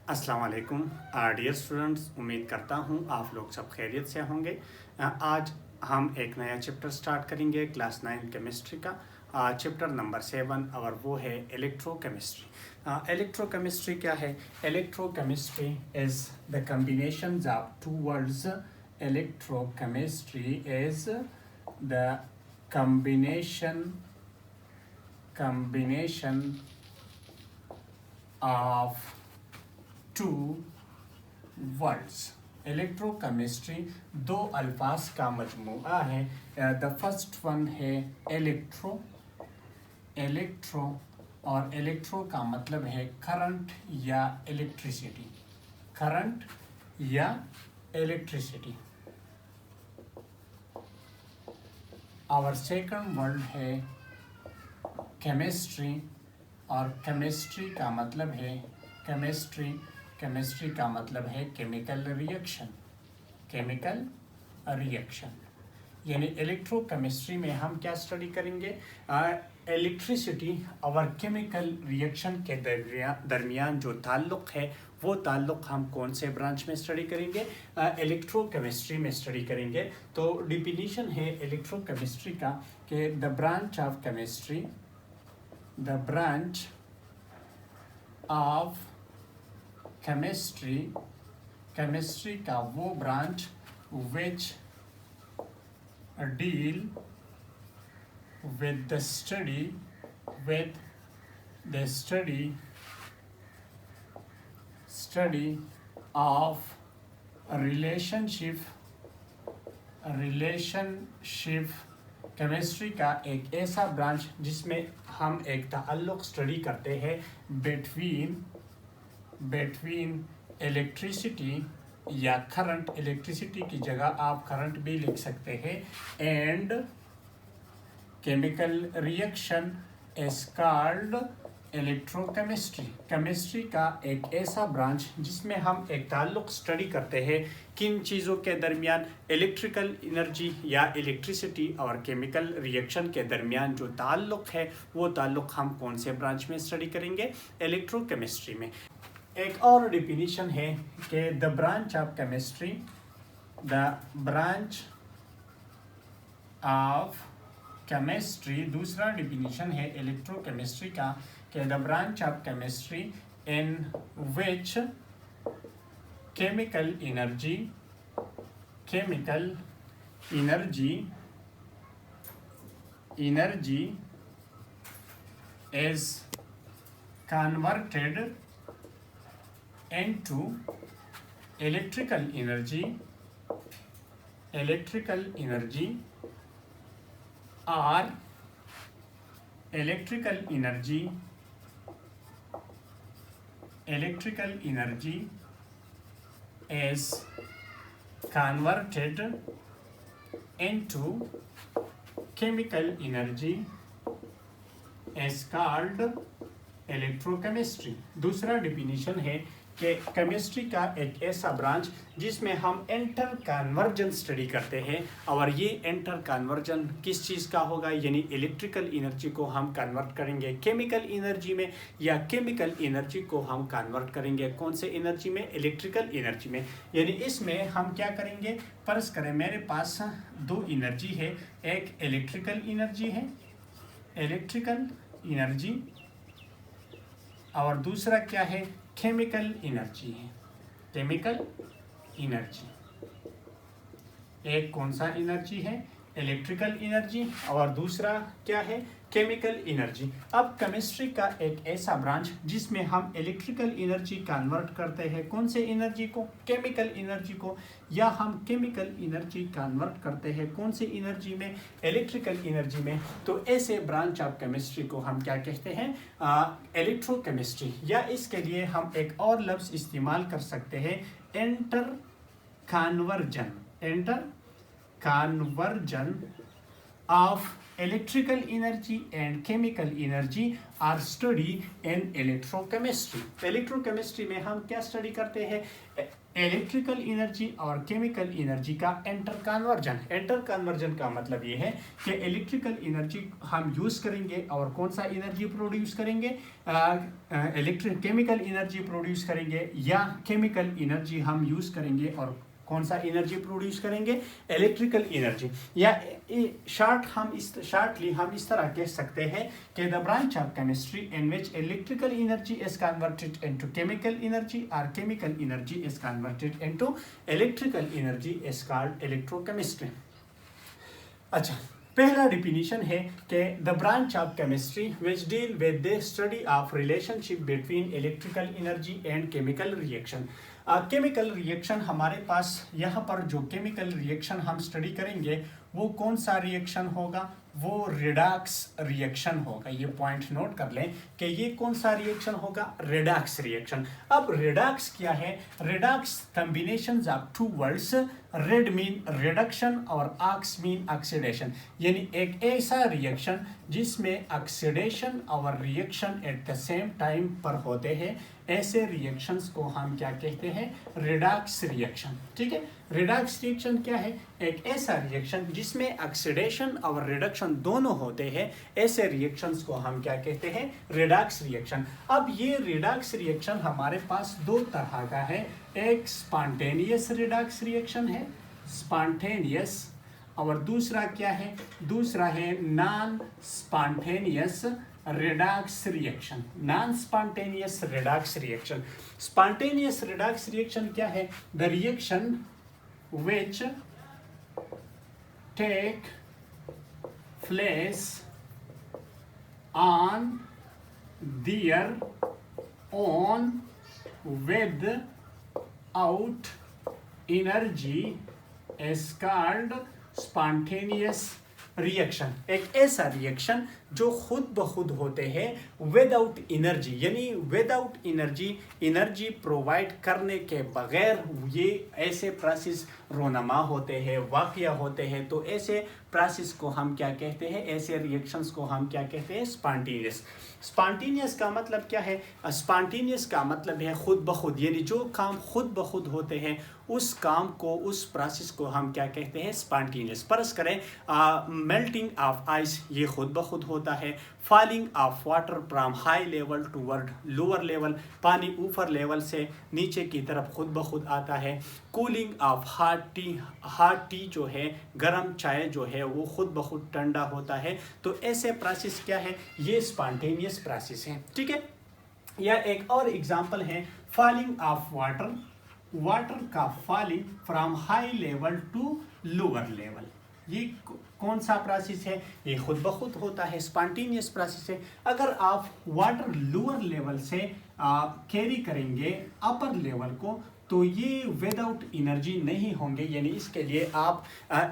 अस्सलाम वालेकुम dear students, उम्मीद करता हूँ आप लोग सब खैरियत से होंगे। आज हम एक नया चैप्टर स्टार्ट करेंगे क्लास 9 केमिस्ट्री का। चैप्टर नंबर 7 और वो है इलेक्ट्रोकेमिस्ट्री। इलेक्ट्रोकेमिस्ट्री क्या है? Electrochemistry is the combination of two words. Electrochemistry is the combination of two words. Electrochemistry दो अल्फाज का मजमूआ है। द फर्स्ट वन है इलेक्ट्रो। और इलेक्ट्रो का मतलब है करंट या इलेक्ट्रिसिटी। करंट या इलेक्ट्रिसिटी। और सेकंड वर्ड है केमिस्ट्री। और केमिस्ट्री का मतलब है केमिस्ट्री का मतलब है केमिकल रिएक्शन। यानी इलेक्ट्रोकेमिस्ट्री में हम क्या स्टडी करेंगे? इलेक्ट्रिसिटी और केमिकल रिएक्शन के दरमियान जो ताल्लुक़ है वो ताल्लुक़ हम कौन से ब्रांच में स्टडी करेंगे? इलेक्ट्रोकेमिस्ट्री में स्टडी करेंगे। तो डिफिनीशन है इलेक्ट्रोकेमिस्ट्री का कि the branch of chemistry, the branch of chemistry का वो branch which deal with the study of relationship। Chemistry का एक ऐसा ब्रांच जिसमें हम एक ताल्लुक़ स्टडी करते हैं बिटवीन इलेक्ट्रिसिटी या करंट। इलेक्ट्रिसिटी की जगह आप करंट भी लिख सकते हैं। And chemical reaction is called electrochemistry. Chemistry का एक ऐसा ब्रांच जिसमें हम एक ताल्लुक़ स्टडी करते हैं किन चीज़ों के दरमियान? इलेक्ट्रिकल एनर्जी या इलेक्ट्रिसिटी और केमिकल रिएक्शन के दरमियान जो ताल्लुक़ है वो ताल्लुक़ हम कौन से ब्रांच में स्टडी करेंगे? इलेक्ट्रोकेमिस्ट्री में। एक और डिफिनीशन है कि द ब्रांच ऑफ केमिस्ट्री, दूसरा डिफिनीशन है इलेक्ट्रोकेमिस्ट्री का कि the branch of chemistry in which chemical energy is converted into electrical energy or electrical energy is converted into chemical energy is called electrochemistry. दूसरा definition है कि chemistry का एक ऐसा ब्रांच जिसमें हम इंटर कन्वर्जन स्टडी करते हैं। और ये इंटर कन्वर्जन किस चीज़ का होगा? यानी इलेक्ट्रिकल एनर्जी को हम कन्वर्ट करेंगे केमिकल एनर्जी में, या केमिकल एनर्जी को हम कन्वर्ट करेंगे कौन से एनर्जी में? इलेक्ट्रिकल एनर्जी में। यानी इसमें हम क्या करेंगे? फर्ज करें मेरे पास दो एनर्जी है, एक इलेक्ट्रिकल एनर्जी और दूसरा क्या है? केमिकल एनर्जी है। एक कौन सा एनर्जी है? इलेक्ट्रिकल एनर्जी और दूसरा क्या है? Chemical energy. अब केमिस्ट्री का एक ऐसा ब्रांच जिसमें हम इलेक्ट्रिकल एनर्जी कन्वर्ट करते हैं कौन से एनर्जी को? केमिकल एनर्जी को। या हम केमिकल एनर्जी कन्वर्ट करते हैं कौन से एनर्जी में? इलेक्ट्रिकल एनर्जी में। तो ऐसे ब्रांच ऑफ केमिस्ट्री को हम क्या कहते हैं? इलेक्ट्रोकेमिस्ट्री। या इसके लिए हम एक और लफ्ज़ इस्तेमाल कर सकते हैं, inter conversion of electrical energy and chemical energy are studied in electrochemistry. electrochemistry में हम क्या स्टडी करते हैं? इलेक्ट्रिकल एनर्जी और केमिकल एनर्जी का इंटर कन्वर्जन। इंटर कन्वर्जन का मतलब ये है कि इलेक्ट्रिकल एनर्जी हम यूज़ करेंगे और कौन सा एनर्जी प्रोड्यूस करेंगे? केमिकल एनर्जी प्रोड्यूस करेंगे, या केमिकल एनर्जी हम यूज़ करेंगे और कौन सा एनर्जी प्रोड्यूस करेंगे? Electrical energy. या शॉर्टली हम इस तरह कह सकते हैं कि the branch of chemistry in which electrical energy is converted into chemical energy और chemical energy is converted into electrical energy is called electrochemistry. अच्छा, पहला डिफिनीशन है कि the branch of chemistry which deal with the study of relationship between electrical energy and chemical reaction. Chemical reaction हमारे पास यहाँ पर जो केमिकल रिएक्शन हम स्टडी करेंगे वो कौन सा रिएक्शन होगा? वो रिडॉक्स रिएक्शन होगा। ये पॉइंट नोट कर लें कि ये कौन सा रिएक्शन होगा? Redox reaction. अब रिडॉक्स क्या है? Redox combinations of two words, red mean reduction और ऑक्स मीन ऑक्सीडेशन, यानी एक ऐसा रिएक्शन जिसमें ऑक्सीडेशन और reaction at the same time पर होते हैं, ऐसे रिएक्शंस को हम क्या कहते हैं? Redox reaction. ठीक है, रिडॉक्स रिएक्शन क्या है? एक ऐसा रिएक्शन जिसमें ऑक्सीडेशन और रिडक्शन दोनों होते हैं, ऐसे रिएक्शंस को हम क्या कहते हैं? Redox reaction. अब ये रिडॉक्स रिएक्शन हमारे पास दो तरह का है। एक स्पॉन्टेनियस रिडॉक्स रिएक्शन है, स्पॉन्टेनियस, और दूसरा क्या है? दूसरा है non spontaneous redox reaction. Non spontaneous redox reaction. Spontaneous redox reaction क्या है? The reaction which take place on their own without energy is called spontaneous reaction. एक ऐसा रिएक्शन जो खुद ब खुद होते हैं विदाउट एनर्जी, यानी विदाउट एनर्जी प्रोवाइड करने के बगैर ये ऐसे प्रोसेस रोनमा होते हैं, वाक़या होते हैं। तो ऐसे प्रोसेस को हम क्या कहते हैं? ऐसे रिएक्शंस को हम क्या कहते हैं? स्पॉन्टेनियस। स्पॉन्टेनियस का मतलब क्या है? स्पॉन्टेनियस का मतलब है खुद ब खुद, यानी जो काम खुद ब खुद होते हैं उस काम को, उस प्रोसेस को हम क्या कहते हैं? स्पॉन्टेनियस। फर्ज करें मेल्टिंग ऑफ आइस, ये खुद ब खुद होता है। Falling of water from high level toward lower level, पानी ऊपर लेवल से नीचे की तरफ खुद ब खुद आता है। कूलिंग ऑफ हॉट टी जो है, गर्म चाय जो है, वो खुद ब खुद ठंडा होता है। तो ऐसे प्रोसेस क्या है? ये स्पॉन्टेनियस प्रोसेस है। ठीक है, या एक और एग्जांपल है फॉलिंग ऑफ वाटर का falling from high level to lower level. ये कौन सा प्रोसेस है? ये खुद ब खुद होता है, स्पॉन्टेनियस प्रोसेस है। अगर आप वाटर लोअर लेवल से कैरी करेंगे अपर लेवल को, तो ये विदाउट एनर्जी नहीं होंगे, यानी इसके लिए आप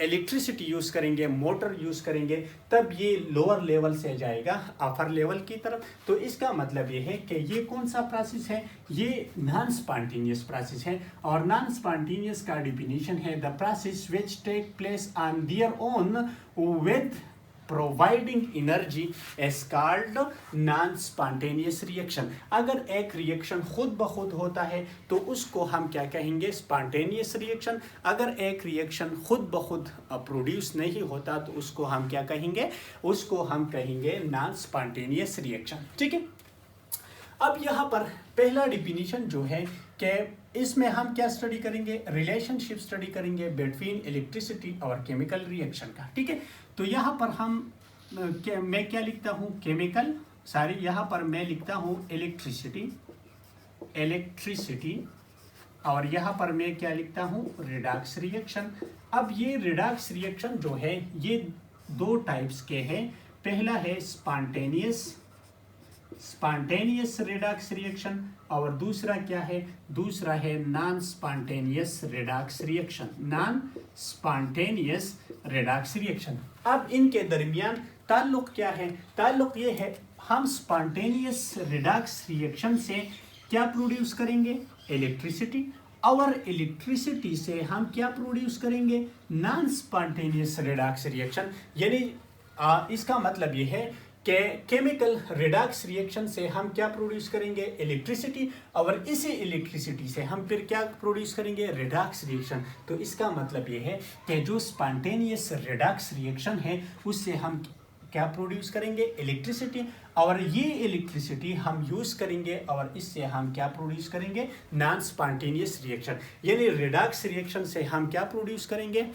इलेक्ट्रिसिटी यूज़ करेंगे, मोटर यूज़ करेंगे, तब ये लोअर लेवल से जाएगा अपर लेवल की तरफ। तो इसका मतलब ये है कि ये कौन सा प्रोसेस है? ये नॉन स्पॉन्टेनियस प्रोसेस है। और नॉन स्पॉन्टेनियस का डिफिनीशन है the process which take place on their own with providing energy is called non spontaneous reaction. अगर एक रिएक्शन खुद ब खुद होता है तो उसको हम क्या कहेंगे? Spontaneous reaction. अगर एक रिएक्शन खुद ब खुद प्रोड्यूस नहीं होता तो उसको हम क्या कहेंगे? उसको हम कहेंगे नॉन स्पॉन्टेनियस रिएक्शन। ठीक है, अब यहाँ पर पहला डिफिनीशन जो है कि इसमें हम क्या स्टडी करेंगे? रिलेशनशिप स्टडी करेंगे बिटवीन इलेक्ट्रिसिटी और केमिकल रिएक्शन का। ठीक है, तो यहाँ पर मैं क्या लिखता हूँ? केमिकल, यहाँ पर मैं लिखता हूँ इलेक्ट्रिसिटी, और यहाँ पर मैं क्या लिखता हूँ? Redox reaction. अब ये रिडॉक्स रिएक्शन जो है ये दो टाइप्स के हैं। पहला है स्पॉन्टेनियस रिडॉक्स रिएक्शन, और दूसरा क्या है? दूसरा है non spontaneous redox reaction. Non spontaneous redox reaction. अब इनके दरमियान ताल्लुक क्या है? ताल्लुक ये है, हम स्पॉन्टेनियस रिडॉक्स रिएक्शन से क्या प्रोड्यूस करेंगे? इलेक्ट्रिसिटी, और इलेक्ट्रिसिटी से हम क्या प्रोड्यूस करेंगे? नॉन स्पॉन्टेनियस रिडॉक्स रिएक्शन, यानी इसका मतलब ये है कि केमिकल रिडक्स रिएक्शन से हम क्या प्रोड्यूस करेंगे, इलेक्ट्रिसिटी, और इसी इलेक्ट्रिसिटी से हम फिर क्या प्रोड्यूस करेंगे, रिडक्स रिएक्शन। तो इसका मतलब ये है कि जो स्पॉन्टेनियस रिडक्स रिएक्शन है उससे हम क्या प्रोड्यूस करेंगे, इलेक्ट्रिसिटी, और ये इलेक्ट्रिसिटी हम यूज़ करेंगे और इससे हम क्या प्रोड्यूस करेंगे, नॉन स्पॉन्टेनियस रिएक्शन। यानी रिडक्स रिएक्शन से हम क्या प्रोड्यूस करेंगे,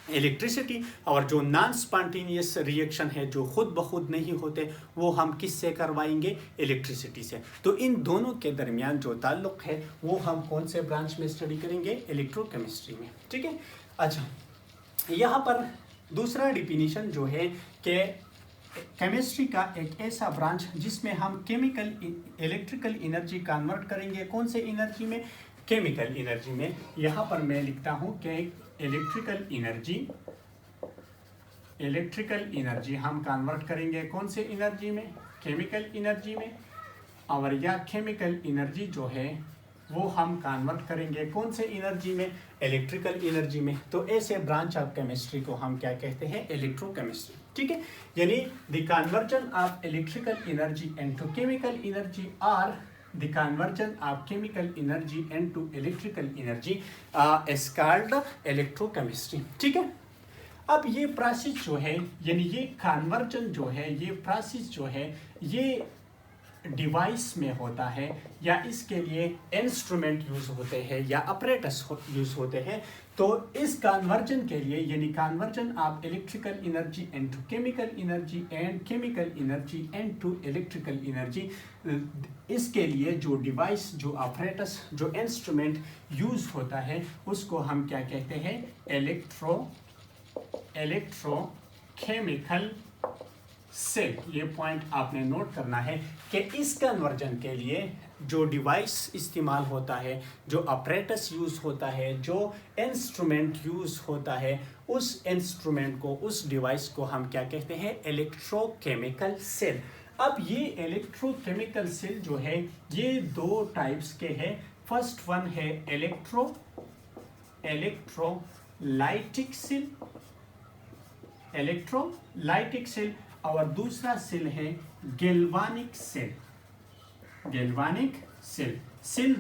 इलेक्ट्रिसिटी, और जो नॉन स्पॉन्टेनियस रिएक्शन है जो खुद ब खुद नहीं होते वो हम किससे करवाएंगे, इलेक्ट्रिसिटी से। तो इन दोनों के दरमियान जो ताल्लुक है वो हम कौन से ब्रांच में स्टडी करेंगे, इलेक्ट्रोकेमिस्ट्री में। ठीक है। अच्छा, यहाँ पर दूसरा डिफिनीशन जो है कि केमिस्ट्री का एक ऐसा ब्रांच जिसमें हम केमिकल इलेक्ट्रिकल एनर्जी कन्वर्ट करेंगे, कौन से एनर्जी में, केमिकल एनर्जी में। यहाँ पर मैं लिखता हूँ कि इलेक्ट्रिकल एनर्जी हम कन्वर्ट करेंगे कौन से एनर्जी में, केमिकल एनर्जी में, और या केमिकल एनर्जी जो है वो हम कन्वर्ट करेंगे कौन से एनर्जी में, इलेक्ट्रिकल एनर्जी में। तो ऐसे ब्रांच ऑफ केमिस्ट्री को हम क्या कहते हैं, इलेक्ट्रोकेमिस्ट्री। ठीक है। यानी the conversion of electrical energy into chemical energy और the conversion of chemical energy into electrical energy is called electrochemistry। ठीक है। अब ये प्रोसेस जो है, यानी ये कन्वर्जन जो है, ये प्रोसेस जो है, ये डिवाइस में होता है या इसके लिए इंस्ट्रूमेंट यूज होते हैं या अपरेटस यूज होते हैं। तो इस कन्वर्जन के लिए, यानी conversion of electrical energy into chemical energy and chemical energy into electrical energy, इसके लिए जो डिवाइस, जो अपरेटस, जो इंस्ट्रूमेंट यूज होता है उसको हम क्या कहते हैं, इलेक्ट्रोकेमिकल सेल। ये पॉइंट आपने नोट करना है कि इस कन्वर्जन के लिए जो डिवाइस इस्तेमाल होता है, जो अपरेटस यूज़ होता है, जो इंस्ट्रूमेंट यूज़ होता है, उस इंस्ट्रूमेंट को, उस डिवाइस को हम क्या कहते हैं, इलेक्ट्रोकेमिकल सेल। अब ये इलेक्ट्रोकेमिकल सेल जो है ये दो टाइप्स के हैं। फर्स्ट वन है इलेक्ट्रोलाइटिक सेल, और दूसरा सेल है गैल्वानिक सेल।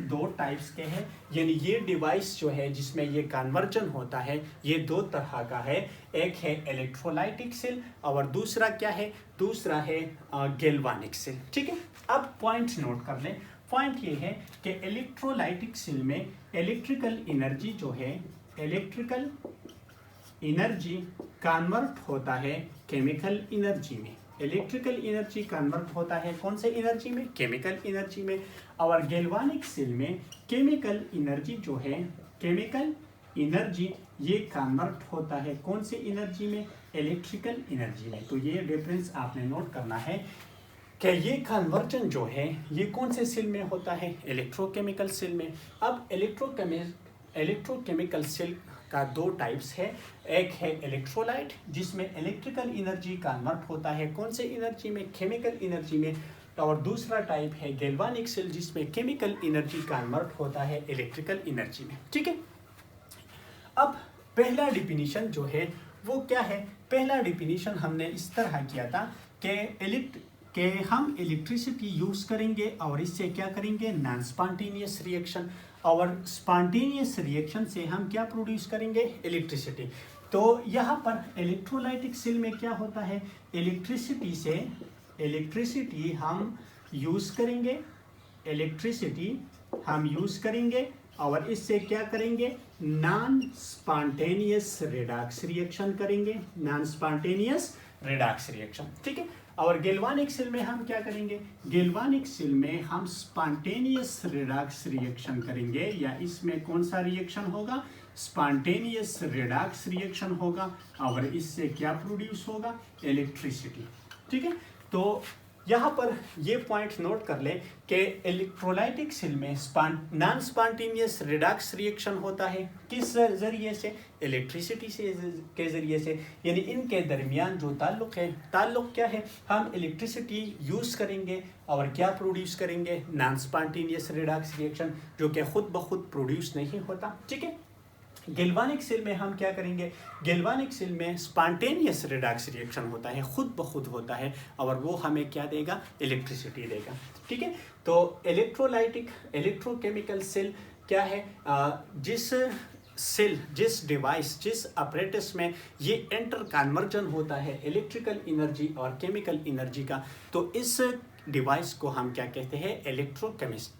दो टाइप्स के हैं, यानी ये डिवाइस जो है जिसमें ये कन्वर्जन होता है ये दो तरह का है। एक है इलेक्ट्रोलाइटिक सेल और दूसरा क्या है, दूसरा है गैल्वानिक सेल। ठीक है। अब पॉइंट नोट कर लें। पॉइंट ये है कि इलेक्ट्रोलाइटिक सेल में इलेक्ट्रिकल एनर्जी जो है, इलेक्ट्रिकल एनर्जी कन्वर्ट होता है केमिकल एनर्जी में। इलेक्ट्रिकल एनर्जी कन्वर्ट होता है कौन से एनर्जी में, केमिकल एनर्जी में। और गैल्वानिक सेल में केमिकल एनर्जी जो है, केमिकल एनर्जी ये कन्वर्ट होता है कौन से एनर्जी में, इलेक्ट्रिकल एनर्जी में। तो ये डिफरेंस आपने नोट करना है कि ये कन्वर्जन जो है ये कौन से सेल में होता है, इलेक्ट्रोकेमिकल सेल में। अब इलेक्ट्रोकेमिकल सेल का दो टाइप्स है। एक है इलेक्ट्रोलाइट जिसमें इलेक्ट्रिकल एनर्जी कन्वर्ट होता है कौन से एनर्जी में, केमिकल एनर्जी में। और दूसरा टाइप है गैल्वानिक सेल जिसमें केमिकल एनर्जी कन्वर्ट होता है इलेक्ट्रिकल एनर्जी में। ठीक है। अब पहला डिफिनीशन जो है वो क्या है, पहला डिफिनीशन हमने इस तरह किया था कि हम इलेक्ट्रिसिटी यूज़ करेंगे और इससे क्या करेंगे, नॉन स्पॉन्टेनियस रिएक्शन, और स्पॉन्टेनियस रिएक्शन से हम क्या प्रोड्यूस करेंगे, इलेक्ट्रिसिटी। तो यहाँ पर इलेक्ट्रोलाइटिक सेल में क्या होता है, इलेक्ट्रिसिटी हम यूज़ करेंगे, और इससे क्या करेंगे, नॉन स्पॉन्टेनियस रिडक्स रिएक्शन करेंगे, नॉन स्पॉन्टेनियस रिडक्स रिएक्शन। ठीक है। और गैल्वानिक सेल में हम क्या करेंगे, गैल्वानिक सेल में हम स्पॉन्टेनियस रिडक्स रिएक्शन करेंगे, या इसमें कौन सा रिएक्शन होगा, स्पॉन्टेनियस रिडक्स रिएक्शन होगा, और इससे क्या प्रोड्यूस होगा, इलेक्ट्रिसिटी। ठीक है। तो यहाँ पर ये पॉइंट नोट कर लें कि इलेक्ट्रोलाइटिक सेल में नॉन स्पॉन्टेनियस रिडक्स रिएक्शन होता है किस जरिए से, इलेक्ट्रिसिटी के जरिए से। यानी इनके दरमियान जो ताल्लुक क्या है, हम इलेक्ट्रिसिटी यूज़ करेंगे और क्या प्रोड्यूस करेंगे, नॉन स्पॉन्टेनियस रिडक्स रिएक्शन, जो कि खुद ब खुद प्रोड्यूस नहीं होता। ठीक है। गैल्वानिक सेल में हम क्या करेंगे, गैल्वानिक सेल में स्पॉन्टेनियस रिडॉक्स रिएक्शन होता है, खुद ब खुद होता है, और वो हमें क्या देगा, इलेक्ट्रिसिटी देगा। ठीक है, तो इलेक्ट्रोलाइटिक इलेक्ट्रोकेमिकल सेल क्या है, जिस सेल, जिस डिवाइस, जिस अपरेटस में ये इंटर कन्वर्जन होता है इलेक्ट्रिकल एनर्जी और केमिकल एनर्जी का, तो इस डिवाइस को हम क्या कहते हैं,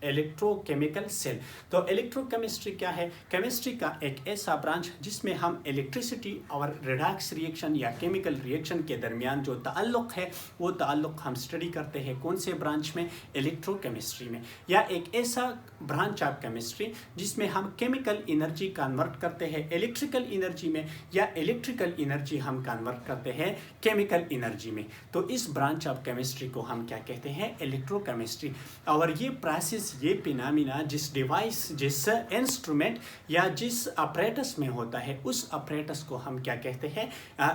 इलेक्ट्रोकेमिकल सेल। तो इलेक्ट्रोकेमिस्ट्री क्या है, केमिस्ट्री का एक ऐसा ब्रांच जिसमें हम इलेक्ट्रिसिटी और रिडॉक्स रिएक्शन या केमिकल रिएक्शन के दरमियान जो ताल्लुक है, वो ताल्लुक हम स्टडी करते हैं कौन से ब्रांच में, इलेक्ट्रोकेमिस्ट्री में। या एक ऐसा ब्रांच ऑफ केमिस्ट्री जिसमें हम केमिकल एनर्जी कन्वर्ट करते हैं इलेक्ट्रिकल एनर्जी में, या इलेक्ट्रिकल एनर्जी हम कन्वर्ट करते हैं केमिकल एनर्जी में। तो इस ब्रांच ऑफ केमिस्ट्री को हम क्या कहते हैं, इलेक्ट्रोकेमिस्ट्री। और ये प्रोसेस, ये फिनोमेना जिस डिवाइस, जिस इंस्ट्रूमेंट या जिस अपरेटस में होता है, उस अपरेटस को हम क्या कहते हैं,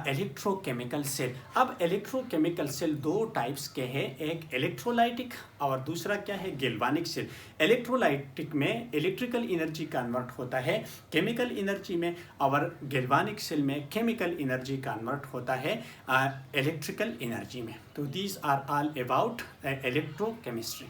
इलेक्ट्रोकेमिकल सेल। अब इलेक्ट्रोकेमिकल सेल दो टाइप्स के हैं, एक इलेक्ट्रोलाइटिक और दूसरा क्या है, गैल्वानिक सेल। इलेक्ट्रोलाइटिक में इलेक्ट्रिकल एनर्जी कन्वर्ट होता है केमिकल एनर्जी में, और गैल्वानिक सेल में केमिकल एनर्जी कन्वर्ट होता है इलेक्ट्रिकल एनर्जी में। तो these are all about electrochemistry.